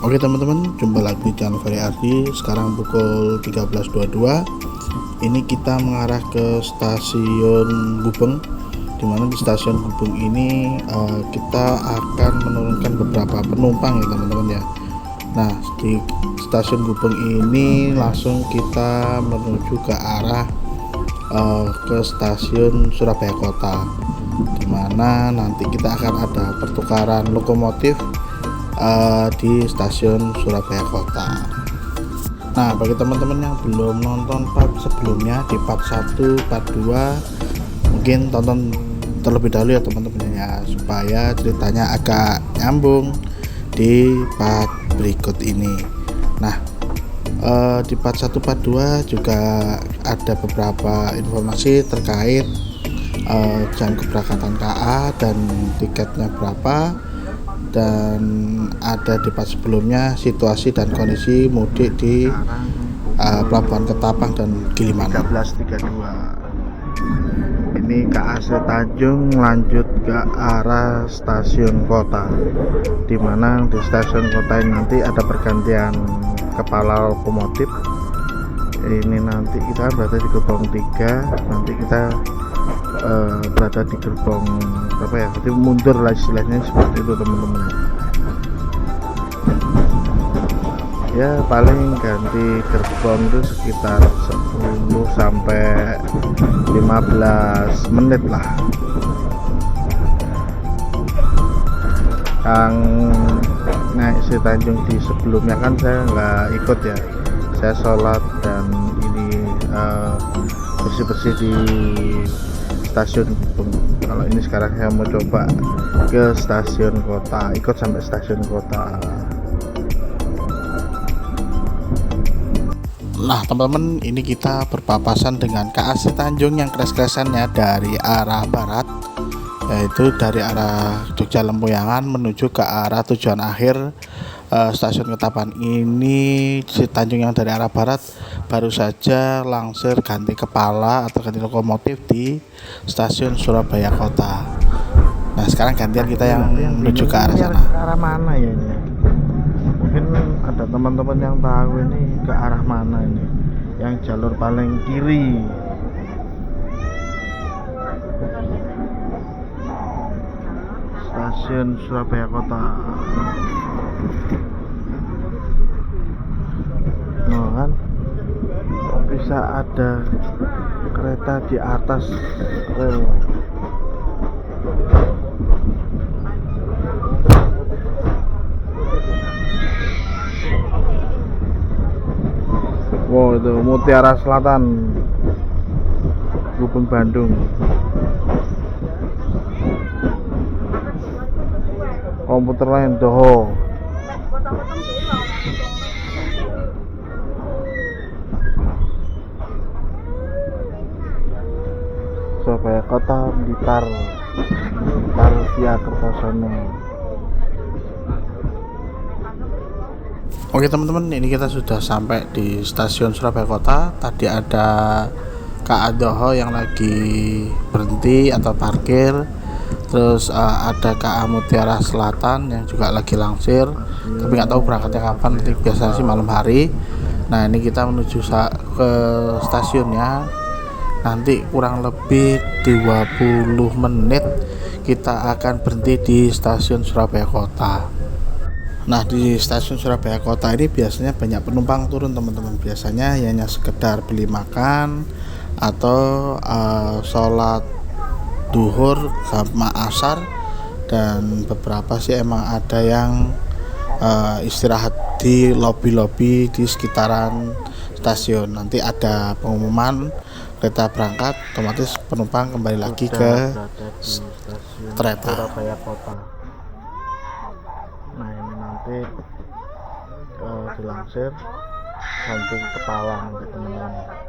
Oke teman-teman, jumpa lagi di channel Ferry Ardi. Sekarang pukul 13.22. Ini kita mengarah ke stasiun Gubeng. Dimana di stasiun Gubeng ini kita akan menurunkan beberapa penumpang ya teman-teman ya. Nah, di stasiun Gubeng ini langsung kita menuju ke arah ke stasiun Surabaya Kota, dimana nanti kita akan ada pertukaran lokomotif di stasiun Surabaya Kota. Nah, bagi teman-teman yang belum nonton part sebelumnya di part 1, part 2, mungkin tonton terlebih dahulu ya teman-teman ya, supaya ceritanya agak nyambung di part berikut ini. Nah, di part 1, part 2 juga ada beberapa informasi terkait jam keberangkatan KA dan tiketnya berapa, dan ada di part sebelumnya situasi dan kondisi mudik di Pelabuhan Ketapang dan Gilimanuk. 13.32 ini KAC Tanjung lanjut ke arah stasiun kota, dimana di stasiun kota ini nanti ada pergantian kepala lokomotif. Ini nanti kita berada di gerbong 3, nanti kita berada di gerbong berapa ya, jadi mundur lah istilahnya seperti itu teman-teman ya. Paling ganti gerbong itu sekitar 10 sampai 15 menit lah. Yang naik si Tanjung di sebelumnya kan saya nggak ikut ya, saya sholat dan ini bersih-bersih di stasiun Gubeng. Kalau ini sekarang saya mau coba ke stasiun kota, ikut sampai stasiun kota. Nah teman-teman, ini kita berpapasan dengan KAC Tanjung yang kres-kresannya dari arah barat, yaitu dari arah Jogja Lempuyangan menuju ke arah tujuan akhir stasiun Ketapang. Ini si Tanjung yang dari arah barat baru saja langsir ganti kepala atau ganti lokomotif di stasiun Surabaya Kota. Nah sekarang gantian kita yang menuju ke arah sana. Ke arah mana ya ini? Mungkin ada teman-teman yang tahu ini ke arah mana ini, yang jalur paling kiri. Stasiun Surabaya Kota. Nah kan bisa ada kereta di atas rel. Wow, itu Mutiara Selatan Gubeng Bandung. Komputer lain doho. Surabaya Kota Blitar via Kertosono. Oke teman-teman, ini kita sudah sampai di stasiun Surabaya Kota. Tadi ada KA Doho yang lagi berhenti atau parkir. Terus ada KA Mutiara Selatan yang juga lagi langsir, tapi nggak tahu berangkatnya kapan, nanti biasanya sih malam hari. Nah ini kita menuju ke stasiunnya, nanti kurang lebih 20 menit kita akan berhenti di stasiun Surabaya Kota. Nah di stasiun Surabaya Kota ini biasanya banyak penumpang turun teman-teman, biasanya hanya sekedar beli makan atau sholat duhur sama asar, dan beberapa sih emang ada yang istirahat di lobi-lobi di sekitaran stasiun. Nanti ada pengumuman kereta berangkat, otomatis penumpang kembali lagi ke kereta Surabaya Kota. Nah ini nanti dilansir ganti kepala nanti teman-teman.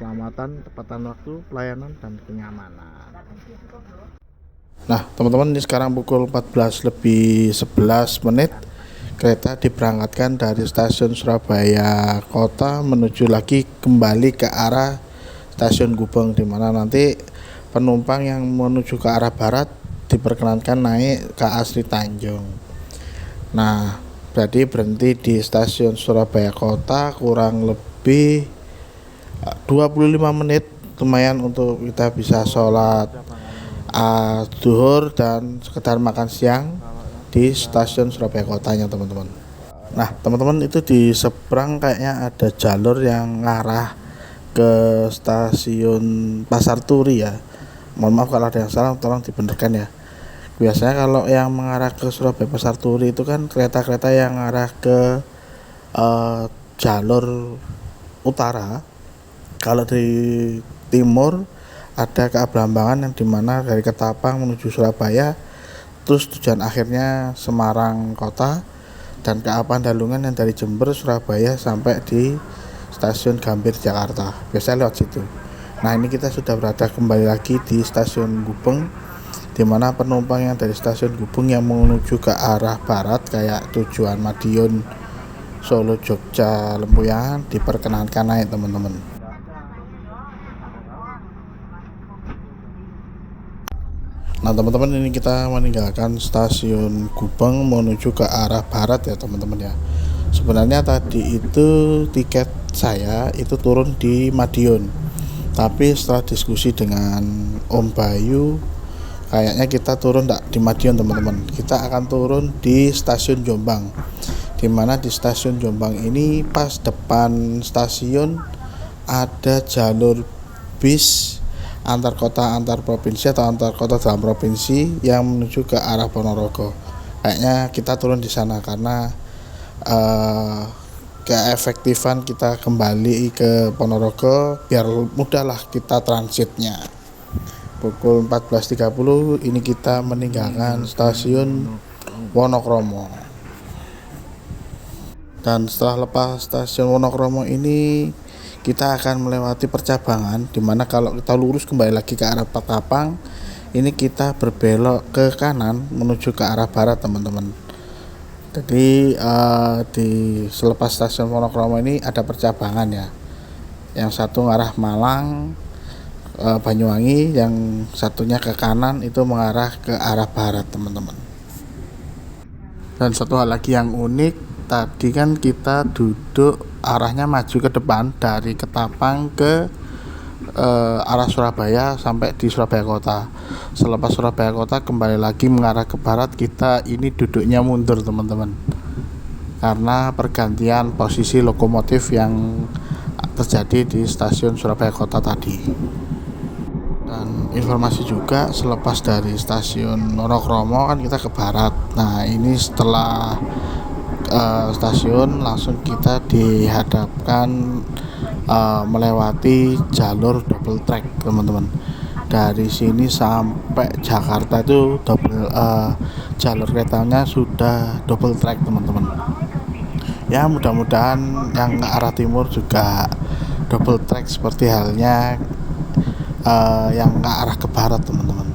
Keselamatan, tepatan waktu, pelayanan, dan kenyamanan. Nah, teman-teman, ini sekarang pukul 14 lebih 11 menit. Kereta diberangkatkan dari stasiun Surabaya Kota menuju lagi kembali ke arah stasiun Gubeng, di mana nanti penumpang yang menuju ke arah barat diperkenankan naik ke Asri Tanjung. Nah, berarti berhenti di stasiun Surabaya Kota kurang lebih 25 menit, lumayan untuk kita bisa sholat duhur dan sekedar makan siang di stasiun Surabaya Kotanya, teman-teman. Nah, teman-teman, itu di seberang kayaknya ada jalur yang ngarah ke stasiun Pasar Turi ya. Mohon maaf kalau ada yang salah, tolong dibenarkan ya. Biasanya kalau yang mengarah ke Surabaya Pasar Turi itu kan kereta-kereta yang mengarah ke jalur utara. Kalau di timur ada ke Abrambangan, yang dimana dari Ketapang menuju Surabaya, terus tujuan akhirnya Semarang Kota, dan ke Pandalungan yang dari Jember, Surabaya sampai di stasiun Gambir Jakarta. Biasanya lewat situ. Nah, ini kita sudah berada kembali lagi di stasiun Gubeng, di mana penumpang yang dari stasiun Gubeng yang menuju ke arah barat kayak tujuan Madiun, Solo, Jogja, Lempuyangan diperkenankan naik, teman-teman. Nah, teman-teman, ini kita meninggalkan stasiun Gubeng menuju ke arah barat ya, teman-teman ya. Sebenarnya tadi itu tiket saya itu turun di Madiun, tapi setelah diskusi dengan Om Bayu, kayaknya kita turun tidak di Madiun, teman-teman. Kita akan turun di stasiun Jombang, dimana di stasiun Jombang ini pas depan stasiun ada jalur bis antar kota, antar provinsi atau antar kota dalam provinsi yang menuju ke arah Ponorogo. Kayaknya kita turun di sana karena keefektifan kita kembali ke Ponorogo biar mudahlah kita transitnya. Pukul 14.30 ini kita meninggalkan stasiun Wonokromo. Dan setelah lepas stasiun Wonokromo ini kita akan melewati Percabangan, dimana kalau kita lurus kembali lagi ke arah Ketapang, ini kita berbelok ke kanan menuju ke arah barat, teman-teman. Jadi di selepas stasiun Wonokromo ini ada Percabangan ya, yang satu ngarah Malang, Banyuwangi, yang satunya ke kanan itu mengarah ke arah barat, teman-teman. Dan satu hal lagi yang unik, tadi kan kita duduk arahnya maju ke depan dari Ketapang ke arah Surabaya sampai di Surabaya Kota. Selepas Surabaya Kota kembali lagi mengarah ke barat, kita ini duduknya mundur, teman-teman, karena pergantian posisi lokomotif yang terjadi di stasiun Surabaya Kota tadi. Dan informasi juga, selepas dari stasiun Wonokromo kan kita ke barat. Nah, ini setelah stasiun langsung kita dihadapkan melewati jalur double track, teman-teman. Dari sini sampai Jakarta itu jalur keretanya sudah double track, teman-teman. Ya, mudah-mudahan yang ke arah timur juga double track seperti halnya yang ke arah ke barat, teman-teman.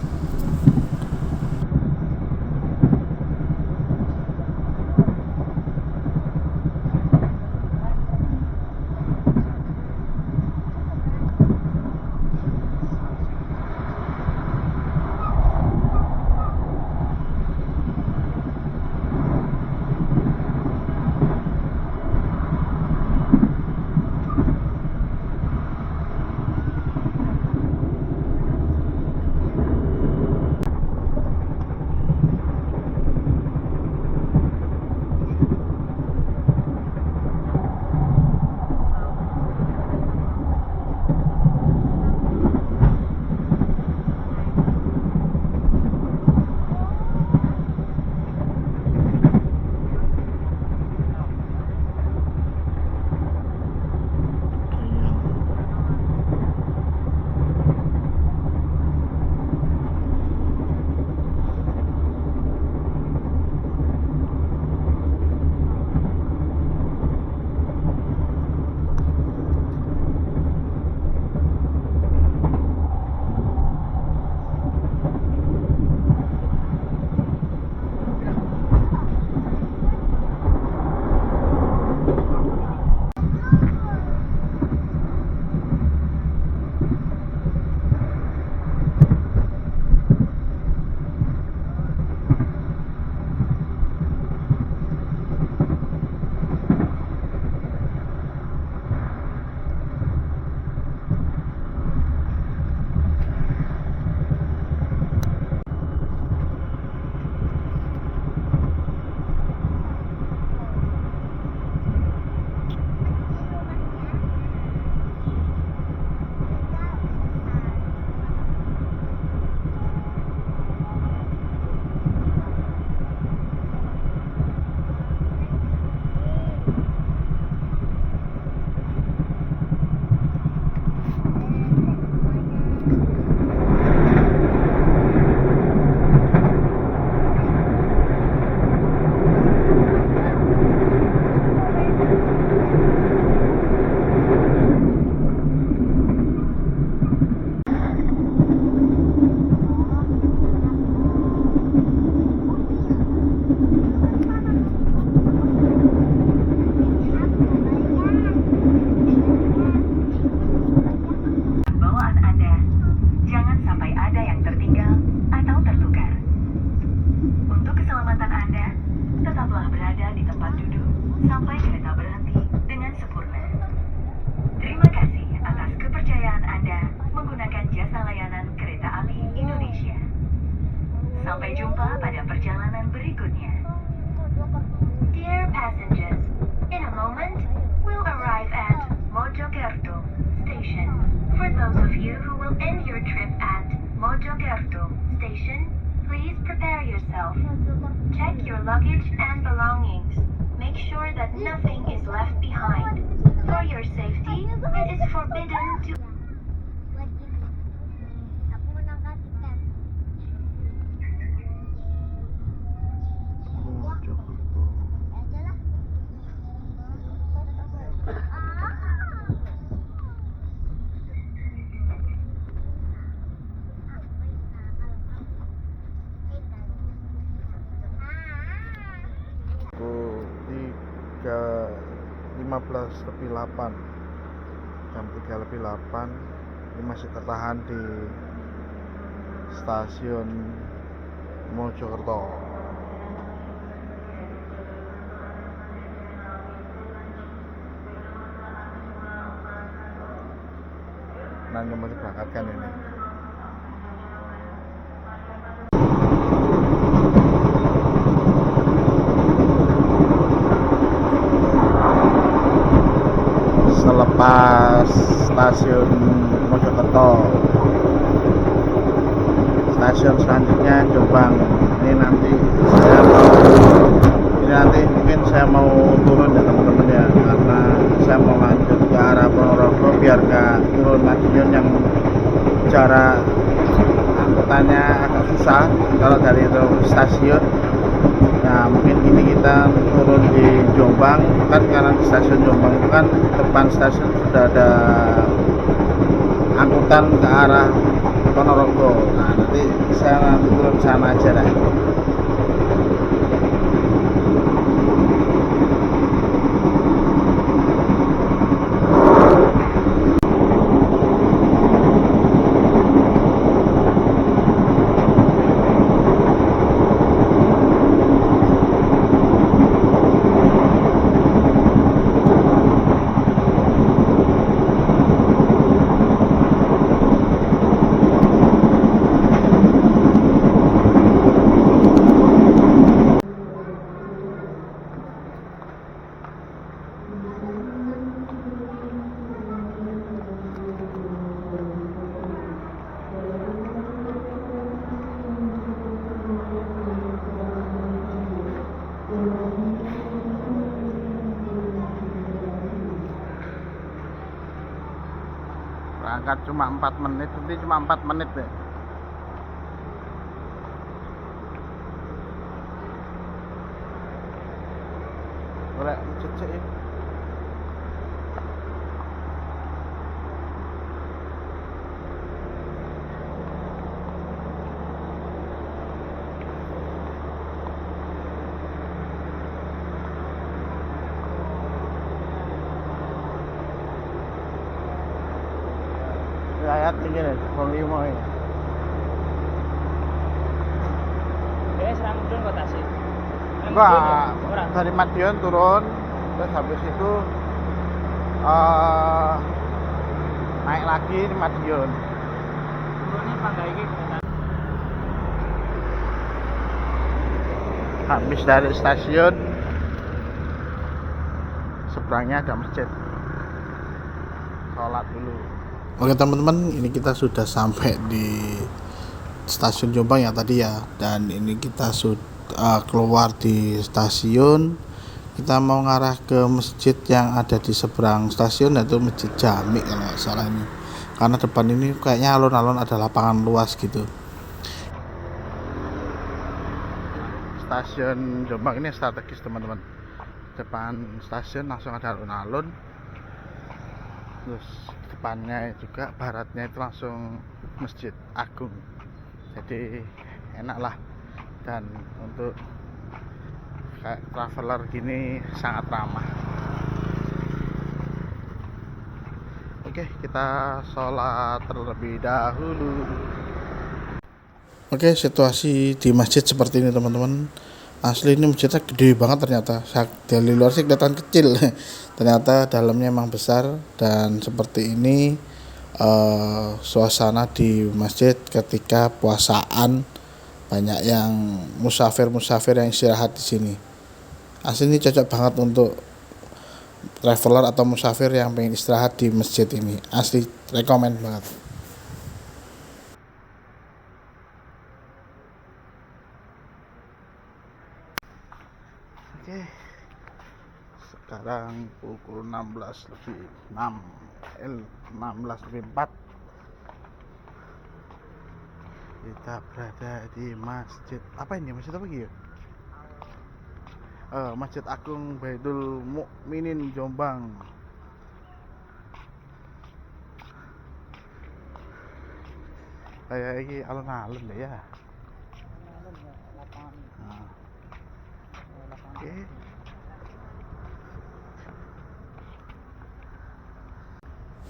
berada di tempat duduk sampai kereta berhenti dengan sempurna. Terima kasih atas kepercayaan Anda menggunakan jasa layanan Kereta Api Indonesia. Sampai jumpa pada perjalanan berikutnya. Dear passengers, in a moment we'll arrive at Mojokerto Station. For those of you who will end your trip at Mojokerto Station, please prepare yourself. Check your luggage and belongings. Make sure that nothing is left behind. For your safety, it is forbidden to... Aku menangkap ikan. Mojokerto. Aja lah. Pukul 15:08, jam 3:08 ini masih tertahan di stasiun Mojokerto. Nanti mau diberangkatkan ini. Selepas stasiun Mojokerto, stasiun selanjutnya Jombang. Ini nanti mungkin saya mau turun ya teman-teman ya, karena saya mau lanjut ke arah Ponorogo biar gak turun Madiun yang jarak angkutannya agak susah kalau dari itu stasiun. Nah mungkin ini kita turun di Jombang, kan karena di stasiun Jombang itu kan depan stasiun sudah ada angkutan ke arah Ponorogo. Nah nanti saya turun sana aja lah. Berangkat cuma 4 menit, nanti cuma 4 menit deh. Boleh cecek ya. Rakyat tinggi nih, Bang Limo ini. Dia serang turun kok Tasik. Enggak, dari Madiun turun, terus habis itu naik lagi di Madiun. Turunnya Panggai iki kereta. Habis dari stasiun, seberangnya ada masjid. Sholat dulu. Oke teman-teman, ini kita sudah sampai di stasiun Jombang ya tadi ya, dan ini kita sudah keluar di stasiun. Kita mau ngarah ke masjid yang ada di seberang stasiun, yaitu Masjid Jami kalau nggak salah ini. Karena depan ini kayaknya alun-alun ada lapangan luas gitu. Stasiun Jombang ini strategis teman-teman. Depan stasiun langsung ada alun-alun. Terus depannya juga baratnya itu langsung Masjid Agung. Jadi enak lah, dan untuk kayak traveler gini sangat ramah. Oke, kita sholat terlebih dahulu. Oke, situasi di masjid seperti ini teman-teman. Asli ini masjidnya gede banget ternyata. Dari luar sih kelihatan kecil, ternyata dalamnya emang besar. Dan seperti ini suasana di masjid ketika puasaan, banyak yang musafir yang istirahat di sini. Asli ini cocok banget untuk traveler atau musafir yang pengen istirahat di masjid ini. Asli rekomen banget. Oke, sekarang pukul 16 lebih 6 16 lebih 4, kita berada di masjid apa ini, masjid apa gitu? Masjid Agung Baitul Mukminin Jombang. Kayak ini alun-alun deh ya. Nah. Oke.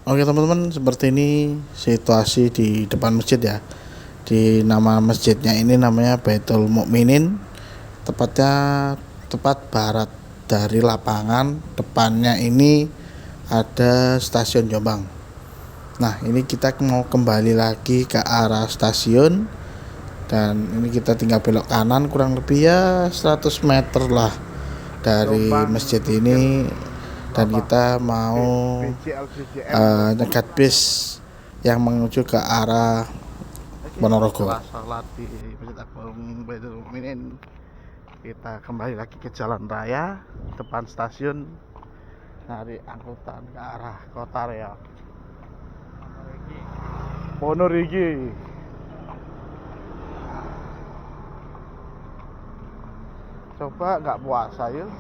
Oke teman-teman, seperti ini situasi di depan masjid ya. Di nama masjidnya ini namanya Baitul Mukminin, tepatnya tepat barat dari lapangan. Depannya ini ada stasiun Jombang. Nah, ini kita mau kembali lagi ke arah stasiun, dan ini kita tinggal belok kanan kurang lebih ya 100 meter lah dari masjid ini, dan kita mau nyegat bis yang menuju ke arah Ponorogo. Salat di Masjid Agung Baitul Mukminin, kita kembali lagi ke jalan raya depan stasiun, cari angkutan ke arah Kota Riau. Ponorogo. Coba nggak puasa yuk,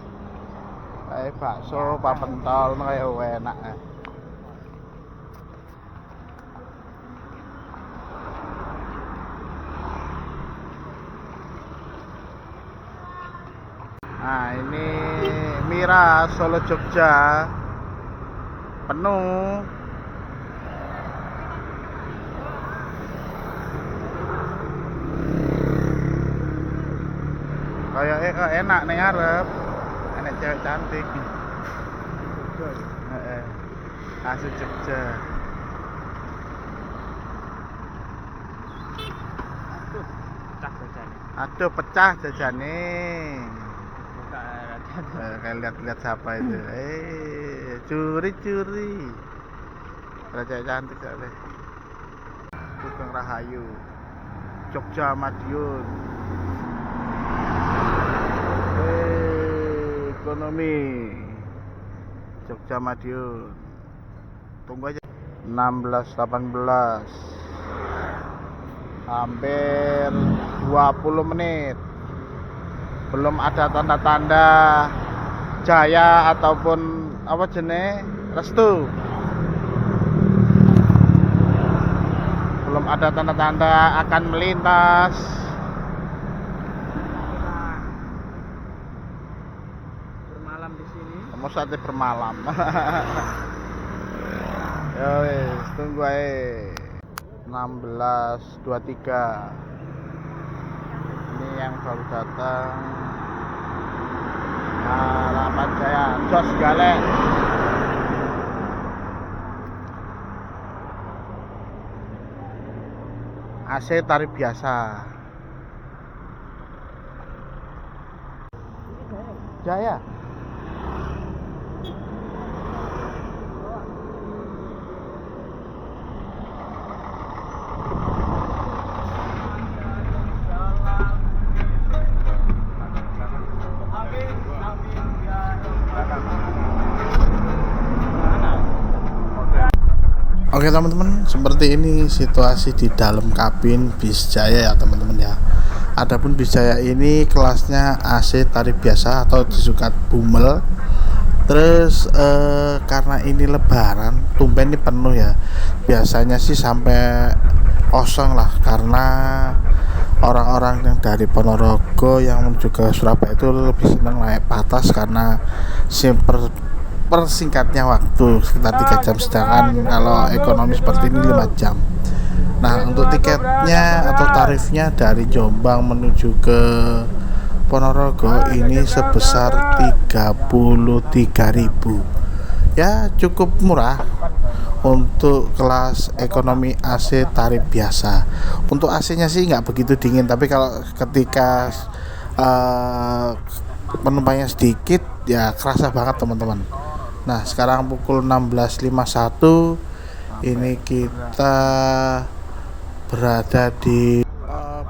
kayak bakso, pak pentol, kayak enak. Nah ini Mira Solo Jogja penuh. Kayak enak nih ngarep, enak cewek cantik. Asli Jogja. Aduh pecah jajane. Kayak lihat-lihat siapa itu. Curi. Ada cewek cantik deh. Sugeng Rahayu, Jogja Madiun. Ekonomi Jogja Madiun. Tunggu aja. 16:18, hampir 20 menit. Belum ada tanda-tanda Jaya ataupun apa jenis Restu. Belum ada tanda-tanda akan melintas. Bermalam di sini. Kamu saatnya bermalam. Ya wis, tunggu aja. 16:23. Ini yang baru datang. Harapan Jaya, Jos Galek. AC tarif biasa. Jaya. Oke teman-teman, seperti ini situasi di dalam kabin bis Jaya ya teman-teman ya. Adapun bis Jaya ini kelasnya AC tarif biasa atau disukat Bumel. Terus karena ini lebaran, tumben ini penuh ya. Biasanya sih sampai kosong lah, karena orang-orang yang dari Ponorogo yang menuju ke Surabaya itu lebih senang naik patas karena persingkatnya waktu sekitar 3 jam, sedangkan kalau ekonomi seperti ini 5 jam. Nah untuk tiketnya atau tarifnya dari Jombang menuju ke Ponorogo ini sebesar 33.000. Ya, cukup murah untuk kelas ekonomi AC tarif biasa. Untuk AC-nya sih nggak begitu dingin, tapi kalau ketika penumpangnya sedikit ya kerasa banget teman-teman. Nah, sekarang pukul 16.51, ini kita berada di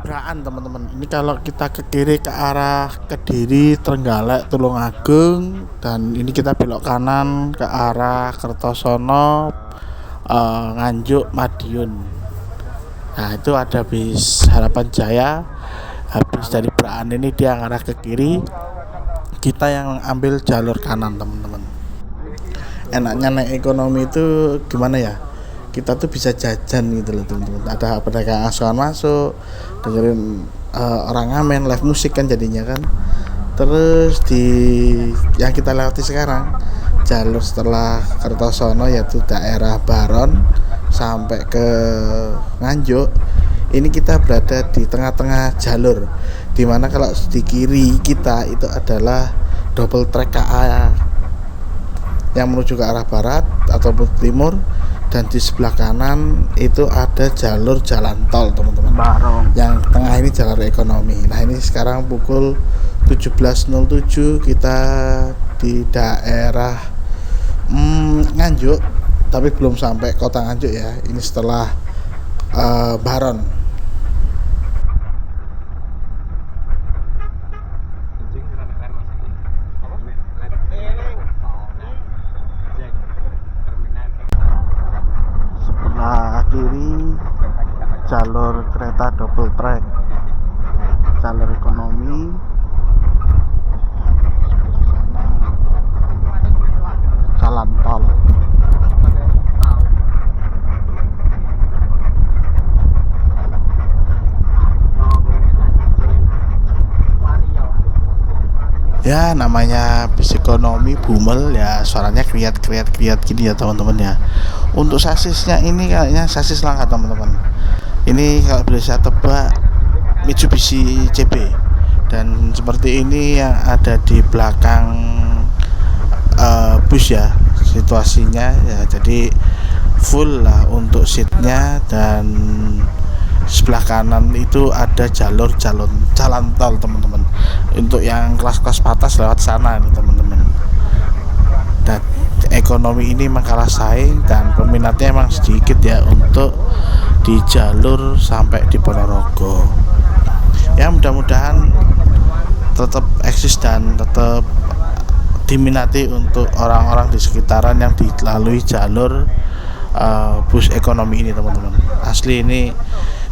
Braan teman-teman. Ini kalau kita ke kiri ke arah Kediri, Trenggalek, Tulungagung, dan ini kita belok kanan ke arah Kertosono, Nganjuk, Madiun. Nah, itu ada bis Harapan Jaya. Habis dari Braan ini dia ngarah ke kiri, kita yang ambil jalur kanan teman-teman. Enaknya naik ekonomi itu gimana ya, kita tuh bisa jajan gitu loh teman-teman. Ada pedagang asuhan masuk, dengerin orang ngamen, live musik kan jadinya kan. Terus di yang kita lewati sekarang jalur setelah Kertosono, yaitu daerah Baron sampai ke Nganjuk, ini kita berada di tengah-tengah jalur, dimana kalau di kiri kita itu adalah double track KA yang menuju ke arah barat ataupun timur, dan di sebelah kanan itu ada jalur jalan tol teman-teman. Yang tengah ini jalur ekonomi. Nah, ini sekarang pukul 17.07, kita di daerah Nganjuk, tapi belum sampai kota Nganjuk ya. Ini setelah Baron. Sebelah kiri jalur kereta double track, jalur ekonomi. Jalan tol. Ya, namanya bis ekonomi Bumel ya, suaranya kriat gini ya teman-teman ya. Untuk sasisnya ini kayaknya sasis langka teman-teman. Ini kalau boleh saya tebak Mitsubishi CB, dan seperti ini yang ada di belakang bus ya situasinya ya. Jadi full lah untuk seatnya, dan sebelah kanan itu ada jalur jalan tol teman-teman. Untuk yang kelas-kelas atas lewat sana nih teman-teman. Dan ekonomi ini memang kalah saing, dan peminatnya emang sedikit ya untuk di jalur sampai di Ponorogo. Ya, mudah-mudahan tetap eksis dan tetap diminati untuk orang-orang di sekitaran yang dilalui jalur bus ekonomi ini teman-teman. Asli ini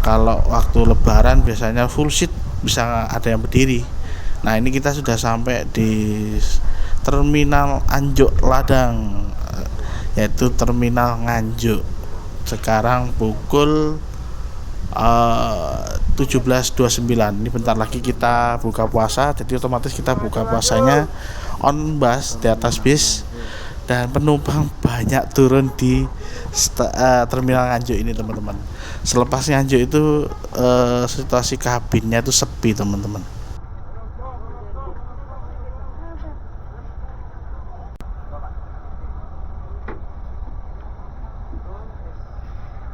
kalau waktu lebaran biasanya full seat, bisa ada yang berdiri. Nah, ini kita sudah sampai di Terminal Anjuk Ladang, yaitu Terminal Nganjuk. Sekarang pukul 17.29. Ini bentar lagi kita buka puasa, jadi otomatis kita buka puasanya on bus, di atas bis, dan penumpang banyak turun di Terminal Nganjuk ini teman-teman. Selepas Nganjuk itu situasi kabinnya itu sepi teman-teman.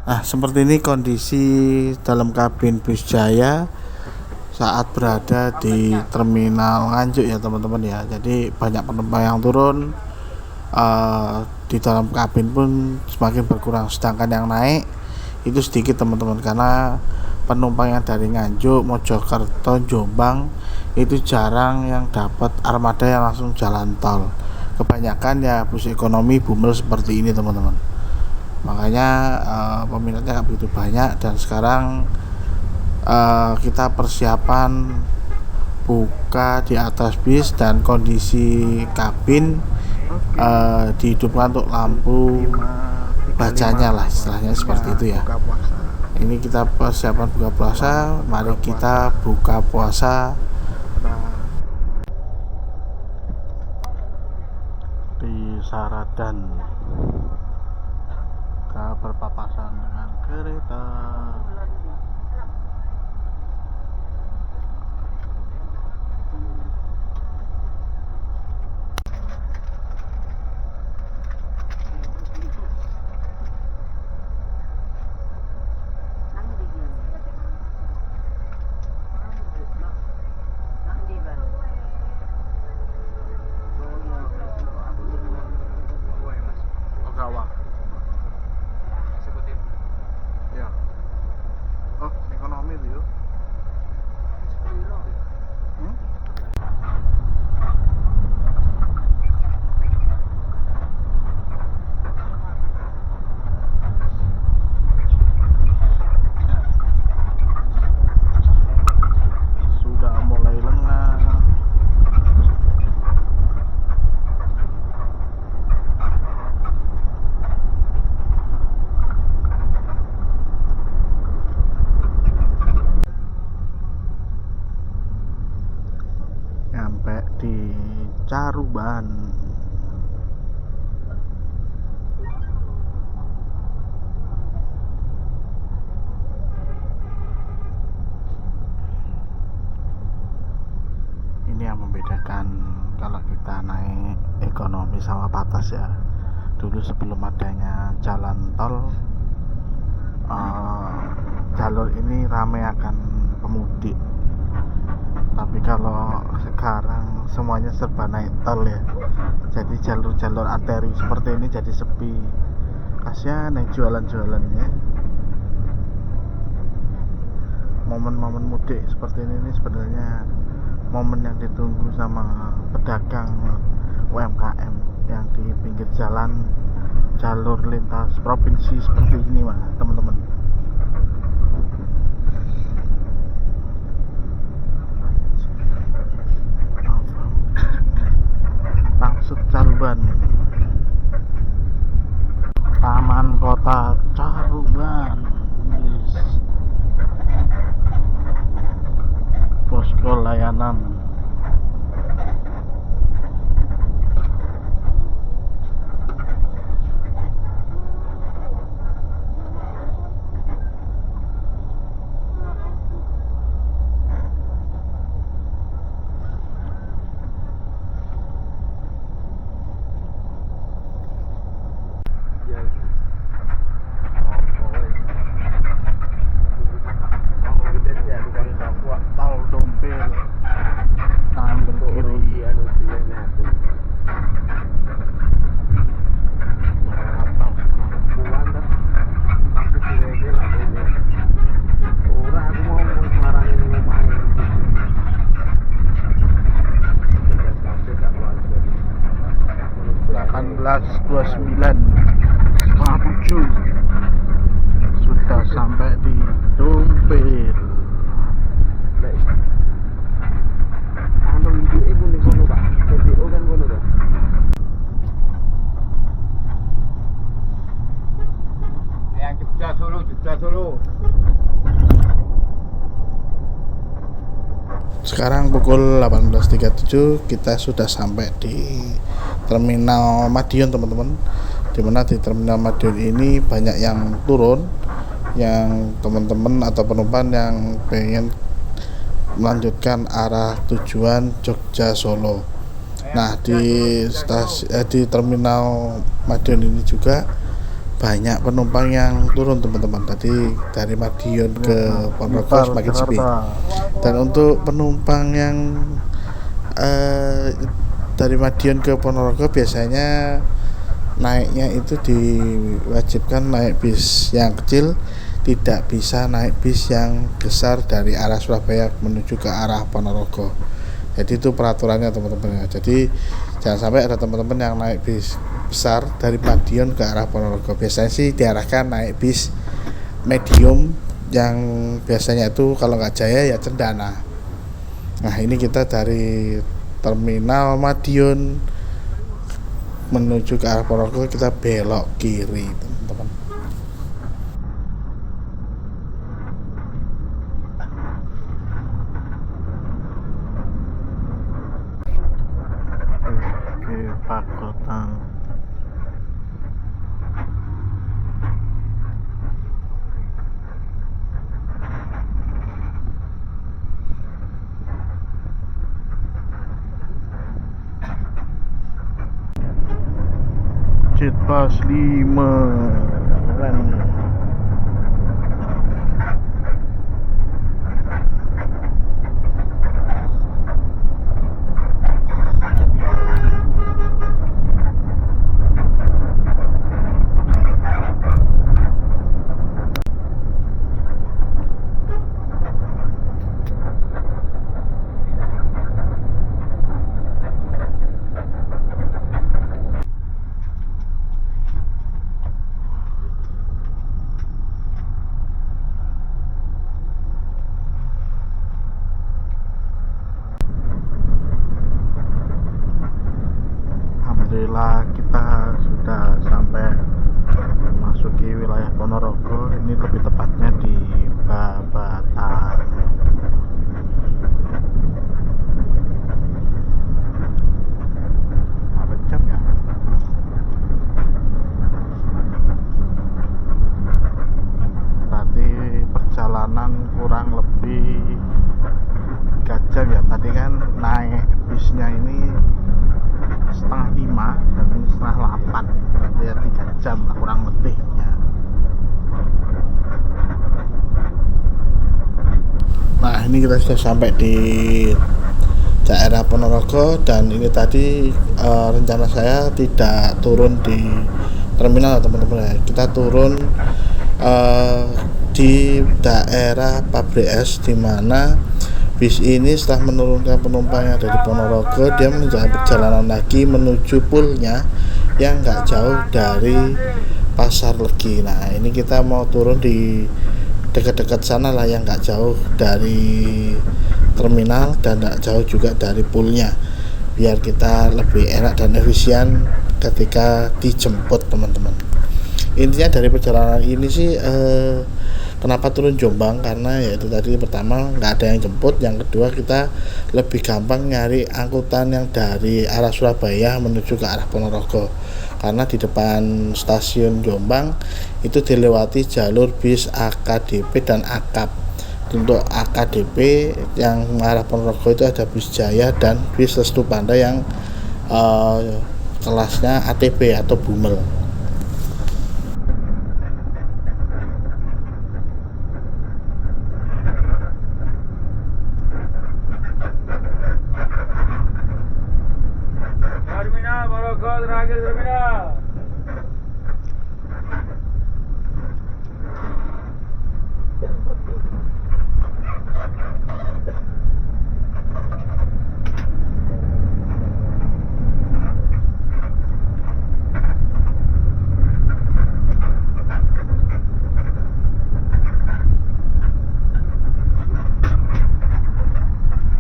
Nah, seperti ini kondisi dalam kabin bus Jaya saat berada di Terminal Nganjuk ya teman-teman ya. Jadi banyak penumpang yang turun, di dalam kabin pun semakin berkurang, sedangkan yang naik itu sedikit teman-teman, karena penumpang yang dari Nganjuk, Mojokerto, Jombang itu jarang yang dapat armada yang langsung jalan tol. Kebanyakan ya bus ekonomi Bumel seperti ini teman-teman. Makanya peminatnya nggak begitu banyak, dan sekarang kita persiapan buka di atas bis, dan kondisi kabin dihidupkan untuk lampu bacanya lah, istilahnya seperti itu ya. Ini kita persiapan buka puasa, mari kita buka puasa di Saradan. Kita berpapasan dengan kereta. Caruban. Ini yang membedakan kalau kita naik ekonomi sama patas ya. Dulu sebelum adanya jalan tol, jalur ini ramai akan pemudik. Tapi kalau sekarang semuanya serba naik tol ya, jadi jalur-jalur arteri seperti ini jadi sepi. Kasihan yang jualan-jualannya. Momen-momen mudik seperti ini sebenarnya momen yang ditunggu sama pedagang UMKM yang di pinggir jalan jalur lintas provinsi seperti ini mas teman-teman. Langsung Caruban, Taman Kota Caruban. Yes. Posko layanan. Tol Dompil kanan kiri. Belas 29 sudah sampai di Dompil. Sekarang pukul 18.37 kita sudah sampai di Terminal Madiun teman-teman. Dimana di Terminal Madiun ini banyak yang turun, yang teman-teman atau penumpang yang pengen melanjutkan arah tujuan Jogja Solo. Nah di Terminal Madiun ini juga banyak penumpang yang turun teman-teman. Tadi dari Madiun ke Ponorogo semakin sepi. Dan untuk penumpang yang dari Madiun ke Ponorogo biasanya naiknya itu diwajibkan naik bis yang kecil, tidak bisa naik bis yang besar dari arah Surabaya menuju ke arah Ponorogo. Jadi itu peraturannya teman-teman. Jadi jangan sampai ada teman-teman yang naik bis besar dari Madiun ke arah Ponorogo. Biasanya sih diarahkan naik bis medium yang biasanya itu kalau nggak Jaya ya Cendana. Nah ini kita dari Terminal Madiun menuju ke arah Ponorogo, kita belok kiri teman-teman. Oke, Pakotan. Jetpas 5 jalan. Alhamdulillah kita sudah sampai memasuki wilayah Ponorogo. Ini lebih tepatnya di Babatan. jam kurang lebih ya. Nah ini kita sudah sampai di daerah Ponorogo, dan ini tadi rencana saya tidak turun di terminal teman-teman ya. Kita turun di daerah Pabrik Es, di mana bis ini setelah menurunkan penumpang yang dari Ponorogo, dia menjalankan perjalanan lagi menuju poolnya yang nggak jauh dari Pasar Legi. Nah ini kita mau turun di dekat-dekat sana lah, yang nggak jauh dari terminal dan nggak jauh juga dari poolnya, biar kita lebih enak dan efisien ketika dijemput teman-teman. Intinya dari perjalanan ini sih kenapa turun Jombang, karena yaitu tadi pertama nggak ada yang jemput, yang kedua kita lebih gampang nyari angkutan yang dari arah Surabaya menuju ke arah Ponorogo, karena di depan stasiun Jombang itu dilewati jalur bis AKDP dan AKAP. Untuk AKDP yang mengarah Ponorogo itu ada bis Jaya dan bis Restu Panda yang kelasnya ATB atau Bumel. Terminal Ponorogo terakhir terminal.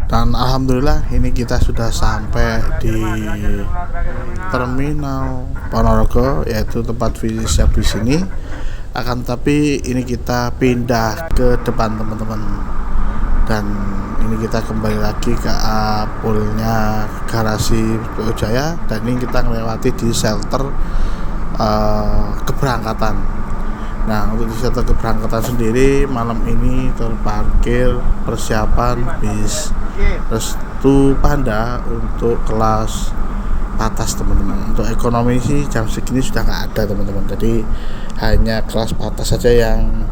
Dan alhamdulillah ini kita sudah sampai di terminal Ponorogo, yaitu tempat finish di sini. Akan tapi ini kita pindah ke depan teman-teman, dan ini kita kembali lagi ke poolnya garasi PO Jaya, dan ini kita melewati di shelter keberangkatan. Nah untuk di shelter keberangkatan sendiri malam ini terparkir persiapan bis Restu Panda untuk kelas atas teman-teman. Untuk ekonomi sih jam segini sudah nggak ada teman-teman, jadi hanya kelas atas saja yang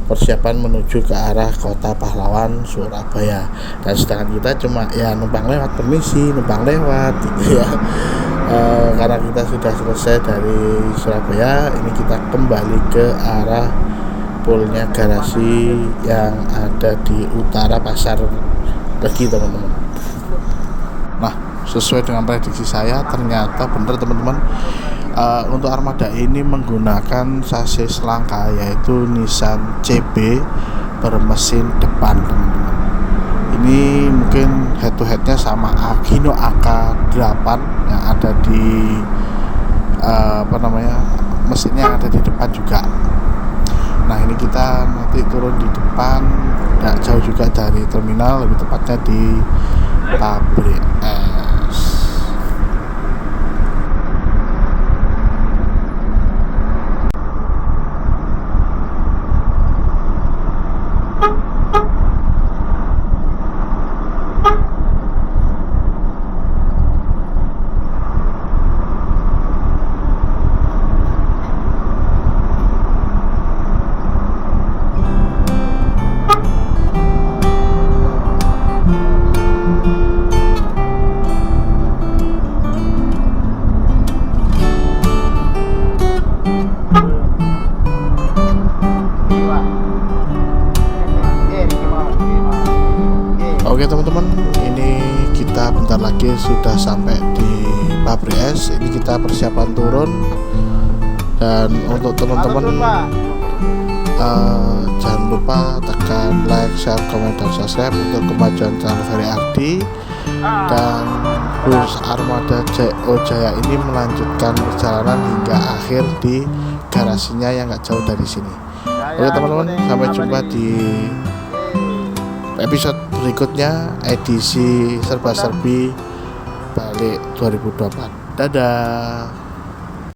persiapan menuju ke arah Kota Pahlawan Surabaya, dan sedangkan kita cuma ya numpang lewat, permisi numpang lewat gitu ya. Karena kita sudah selesai dari Surabaya, ini kita kembali ke arah poolnya garasi yang ada di utara Pasar Legi teman-teman. Nah sesuai dengan prediksi saya, ternyata benar teman-teman. Untuk armada ini menggunakan sasis langka, yaitu Nissan CB bermesin depan teman-teman. Ini mungkin head to headnya sama Hino AK8 yang ada di mesinnya yang ada di depan juga. Nah ini kita nanti turun di depan, tidak jauh juga dari terminal, lebih tepatnya di Pabrik Es. Oke teman-teman, ini kita bentar lagi sudah sampai di Pabrik Es. Ini kita persiapan turun, dan untuk teman-teman jangan lupa tekan like, share, komen, dan subscribe untuk kemajuan channel Ferry Ardi. Dan bus armada PO Jaya ini melanjutkan perjalanan hingga akhir di garasinya yang nggak jauh dari sini. Oke teman-teman, sampai jumpa di episode berikutnya, edisi serba-serbi balik 2024. Dadah.